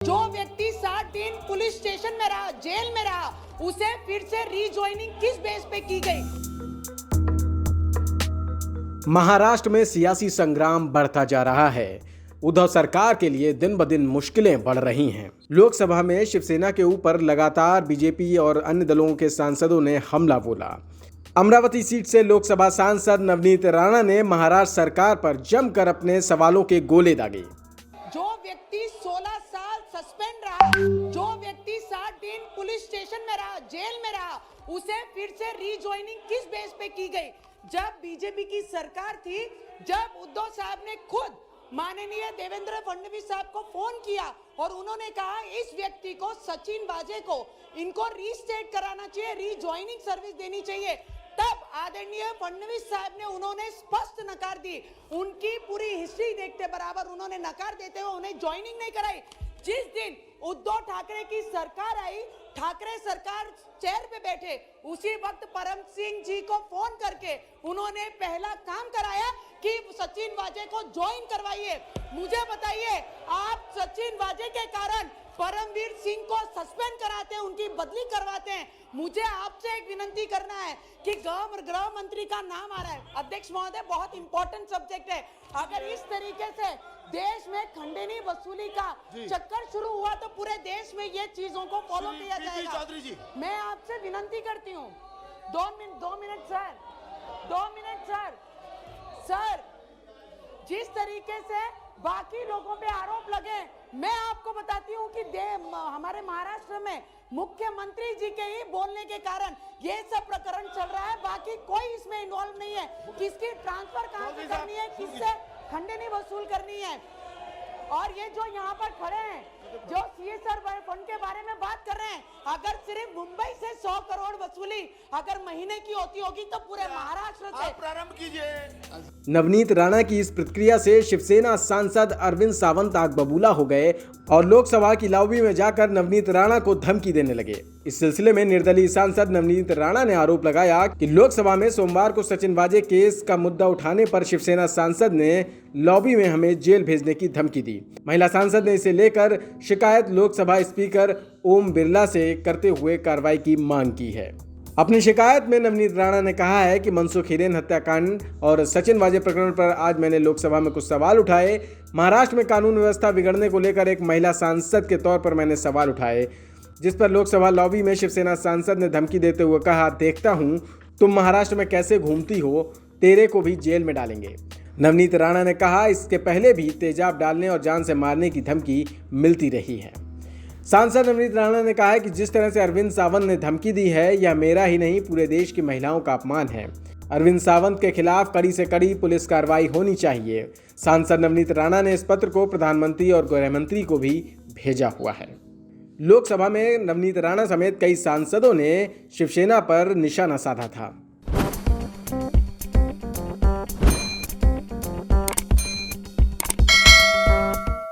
जो व्यक्ति 60 दिन पुलिस स्टेशन में रहा, जेल में रहा, उसे फिर से रीजॉइनिंग किस बेस पे की गई? महाराष्ट्र में सियासी संग्राम बढ़ता जा रहा है। उद्धव सरकार के लिए दिन ब दिन मुश्किलें बढ़ रही हैं। लोकसभा में शिवसेना के ऊपर लगातार बीजेपी और अन्य दलों के सांसदों ने हमला बोला। अमरावती सीट से लोकसभा सांसद नवनीत राणा ने महाराष्ट्र सरकार पर जमकर अपने सवालों के गोले दागे। जो व्यक्ति 16 साल सस्पेंड रहा, जो व्यक्ति 60 दिन पुलिस स्टेशन में रहा, जेल में रहा, उसे फिर से रीजॉइनिंग किस बेस पे की गई? जब बीजेपी की सरकार थी, जब उद्धव साहब ने खुद माननीय देवेंद्र फडणवीस साहब को फोन किया और उन्होंने कहा इस व्यक्ति को, सचिन वाजे को, इनको रीस्टेट कराना चाहिए, रीजॉइनिंग सर्विस देनी चाहिए, तब आदरणीय फडणवीस साहब ने उन्होंने स्पष्ट नकार दी। उनकी पूरी हिस्ट्री देखते बराबर उन्होंने नकार देते हुए उन्हें ज्वाइनिंग नहीं कराई। जिस दिन उद्धव ठाकरे की सरकार आई, ठाकरे सरकार चेयर पे बैठे, उसी वक्त परम सिंह जी को फोन करके उन्होंने पहला काम कराया कि सचिन वाजे को ज्वाइन करवाइए। मुझे बताइए, आप सचिन वाजे के कारण परमवीर सिंह को सस्पेंड कराते हैं, उनकी बदली करवाते हैं। मुझे आपसे एक विनती करना है कि गृह मंत्री का नाम आ रहा है। अध्यक्ष महोदय, बहुत इंपॉर्टेंट सब्जेक्ट है। अगर इस तरीके से देश में खंडनी वसूली का चक्कर शुरू हुआ तो पूरे देश में ये चीजों को फॉलो किया जाएगा। मैं आपसे विनती करती हूँ, 2 मिनट सर। सर, जिस तरीके से बाकी लोगों पे आरोप लगे, मैं आपको बताती हूँ कि हमारे महाराष्ट्र में मुख्यमंत्री जी के ही बोलने के कारण ये सब प्रकरण चल रहा है। बाकी कोई इसमें इन्वॉल्व नहीं है। किसकी ट्रांसफर कहां से करनी है, किससे खंडनी वसूल करनी है। और ये जो यहाँ पर खड़े हैं, जो सीएसआर फंड के बारे में बात कर रहे हैं, अगर सिर्फ मुंबई से 100 करोड़ वसूली अगर महीने की होती होगी तो पूरे महाराष्ट्र से प्रारंभ कीजिए। नवनीत राणा की इस प्रतिक्रिया से शिवसेना सांसद अरविंद सावंत आग बबूला हो गए और लोकसभा की लॉबी में जाकर नवनीत राणा को धमकी देने लगे। इस सिलसिले में निर्दलीय सांसद नवनीत राणा ने आरोप लगाया कि लोकसभा में सोमवार को सचिन वाजे केस का मुद्दा उठाने पर शिवसेना सांसद ने लॉबी में हमें जेल भेजने की धमकी दी। महिला सांसद ने इसे लेकर शिकायत लोकसभा स्पीकर ओम बिरला से करते हुए कार्रवाई की मांग की है। अपनी शिकायत में नवनीत राणा ने कहा है कि मनसुख हिरेन हत्याकांड और सचिन वाजे प्रकरण पर आज मैंने लोकसभा में कुछ सवाल उठाए। महाराष्ट्र में कानून व्यवस्था बिगड़ने को लेकर एक महिला सांसद के तौर पर मैंने सवाल उठाए, जिस पर लोकसभा लॉबी में शिवसेना सांसद ने धमकी देते हुए कहा, देखता हूं तुम महाराष्ट्र में कैसे घूमती हो, तेरे को भी जेल में डालेंगे। नवनीत राणा ने कहा, इसके पहले भी तेजाब डालने और जान से मारने की धमकी मिलती रही है। सांसद नवनीत राणा ने कहा है कि जिस तरह से अरविंद सावंत ने धमकी दी है, यह मेरा ही नहीं पूरे देश की महिलाओं का अपमान है। अरविंद सावंत के खिलाफ कड़ी से कड़ी पुलिस कार्रवाई होनी चाहिए। सांसद नवनीत राणा ने इस पत्र को प्रधानमंत्री और गृह मंत्री को भी भेजा हुआ है। लोकसभा में नवनीत राणा समेत कई सांसदों ने शिवसेना पर निशाना साधा था।